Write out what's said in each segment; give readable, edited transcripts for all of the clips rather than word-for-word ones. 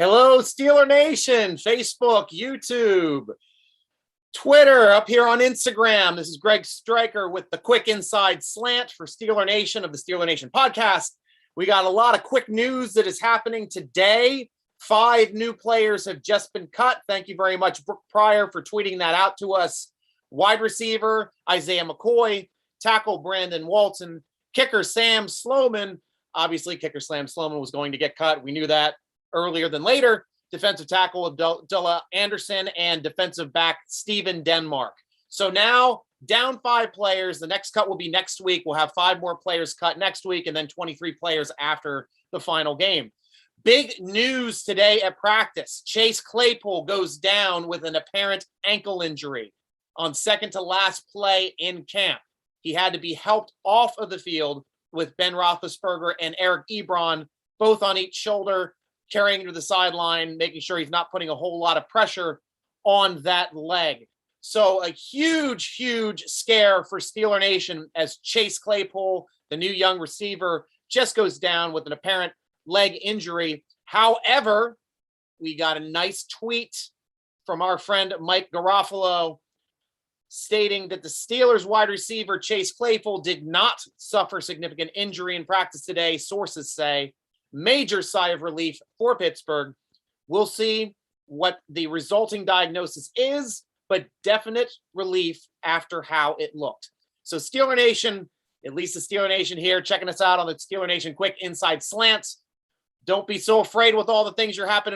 Hello, Steeler Nation, Facebook, YouTube, Twitter, up here on Instagram. This is G.Stryker with the quick inside slant for Steeler Nation of the Steeler Nation podcast. We got a lot of quick news that is happening today. 5 new players have just been cut. Thank you very much, Brooke Pryor, for tweeting that out to us. Wide receiver, Isaiah McCoy. Tackle, Brandon Walton. Kicker, Sam Sloman. Obviously, kicker Sam Sloman was going to get cut. We knew that earlier than later. Defensive tackle, Abdullah Anderson, and defensive back, Steven Denmark. So now, down 5 players. The next cut will be next week. We'll have 5 more players cut next week, and then 23 players after the final game. Big news today at practice. Chase Claypool goes down with an apparent ankle injury on second to last play in camp. He had to be helped off of the field with Ben Roethlisberger and Eric Ebron, both on each shoulder, carrying to the sideline, making sure he's not putting a whole lot of pressure on that leg. So a huge, huge scare for Steeler Nation as Chase Claypool, the new young receiver, just goes down with an apparent leg injury. However, we got a nice tweet from our friend Mike Garofalo stating that the Steelers wide receiver Chase Claypool did not suffer significant injury in practice today, sources say. Major sigh of relief for Pittsburgh. We'll see what the resulting diagnosis is, but definite relief after how it looked. So Steeler Nation, at least the Steeler Nation here, checking us out on the Steeler Nation Quick Inside Slants. Don't be so afraid with all the things you're happen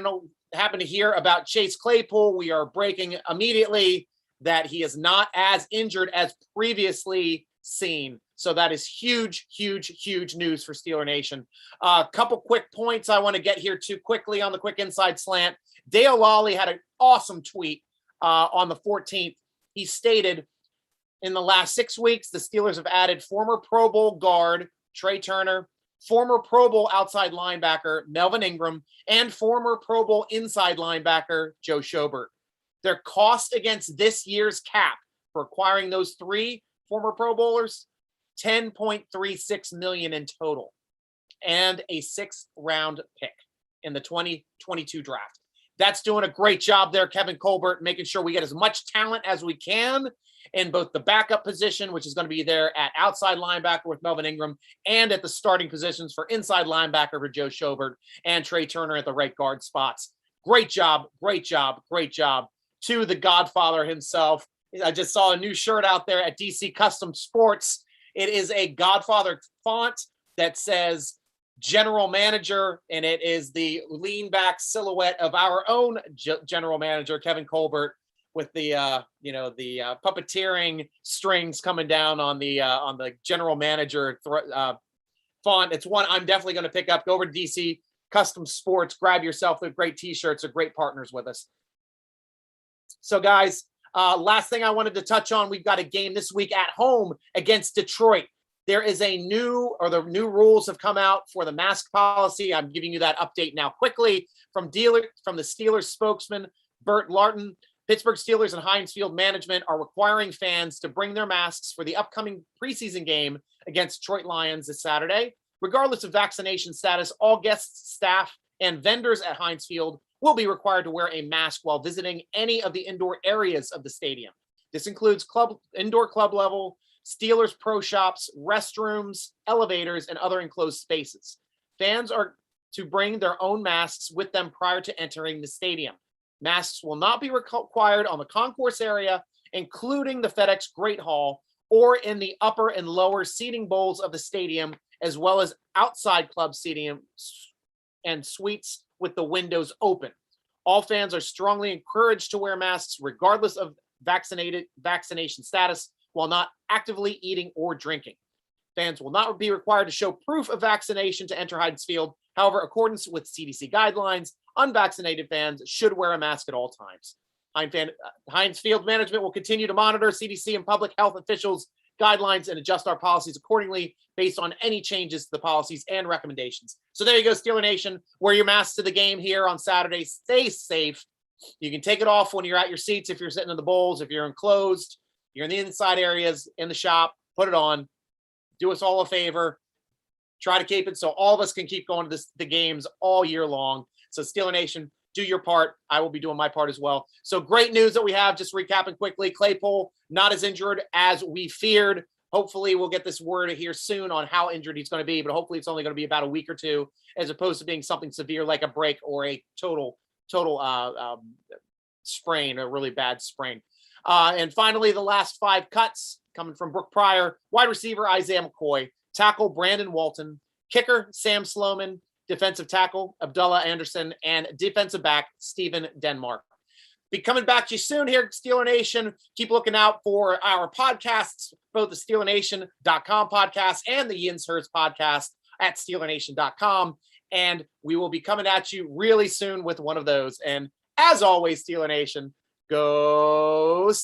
to hear about Chase Claypool. We are breaking immediately that he is not as injured as previously seen. So that is huge, huge, huge news for Steeler Nation. A couple quick points I want to get here too quickly on the Quick Inside Slant. Dale Lawley had an awesome tweet on the 14th. He stated, in the last 6 weeks, the Steelers have added former Pro Bowl guard Trey Turner, former Pro Bowl outside linebacker Melvin Ingram, and former Pro Bowl inside linebacker Joe Schobert. Their cost against this year's cap for acquiring those 3 former Pro Bowlers, $10.36 million in total, and a 6th round pick in the 2022 draft. That's doing a great job there, Kevin Colbert, making sure we get as much talent as we can in both the backup position, which is going to be there at outside linebacker with Melvin Ingram, and at the starting positions for inside linebacker for Joe Schobert and Trey Turner at the right guard spots. Great job, great job, great job to the Godfather himself. I just saw a new shirt out there at DC Custom Sports. It is a Godfather font that says General Manager, and it is the lean back silhouette of our own General Manager, Kevin Colbert, with the puppeteering strings coming down on the General Manager font. It's one I'm definitely going to pick up. Go over to DC Custom Sports, grab yourself the great t-shirts. They're great partners with us. So guys, last thing I wanted to touch on, we've got a game this week at home against Detroit. There is the new rules have come out for the mask policy. I'm giving you that update now quickly from the Steelers spokesman, Bert Larton. Pittsburgh Steelers and Heinz Field management are requiring fans to bring their masks for the upcoming preseason game against Detroit Lions this Saturday. Regardless of vaccination status, all guests, staff, and vendors at Heinz Field will be required to wear a mask while visiting any of the indoor areas of the stadium. This includes indoor club level, Steelers pro shops, restrooms, elevators, and other enclosed spaces. Fans are to bring their own masks with them prior to entering the stadium. Masks will not be required on the concourse area, including the FedEx Great Hall, or in the upper and lower seating bowls of the stadium, as well as outside club seating and suites with the windows open. All fans are strongly encouraged to wear masks regardless of vaccination status while not actively eating or drinking. Fans will not be required to show proof of vaccination to enter Heinz Field. However, in accordance with CDC guidelines, unvaccinated fans should wear a mask at all times. Heinz Field management will continue to monitor CDC and public health officials' guidelines and adjust our policies accordingly based on any changes to the policies and recommendations. So there you go, Steeler Nation. Wear your masks to the game here on Saturday. Stay safe. You can take it off when you're at your seats if you're sitting in the bowls, if you're enclosed, you're in the inside areas, in the shop, put it on. Do us all a favor. Try to keep it so all of us can keep going to the games all year long. So Steeler Nation, do your part. I will be doing my part as well. So great news that we have. Just recapping quickly, Claypool not as injured as we feared. Hopefully we'll get this word here soon on how injured he's going to be, but hopefully it's only going to be about a week or two, as opposed to being something severe like a break or a total sprain, a really bad sprain. And finally, the last 5 cuts coming from Brooke Pryor, wide receiver Isaiah McCoy, tackle Brandon Walton, kicker Sam Sloman, defensive tackle Abdullah Anderson, and defensive back Stephen Denmark. Be coming back to you soon here, Steeler Nation. Keep looking out for our podcasts, both the SteelerNation.com podcast and the Yins Herds podcast at SteelerNation.com. And we will be coming at you really soon with one of those. And as always, Steeler Nation, go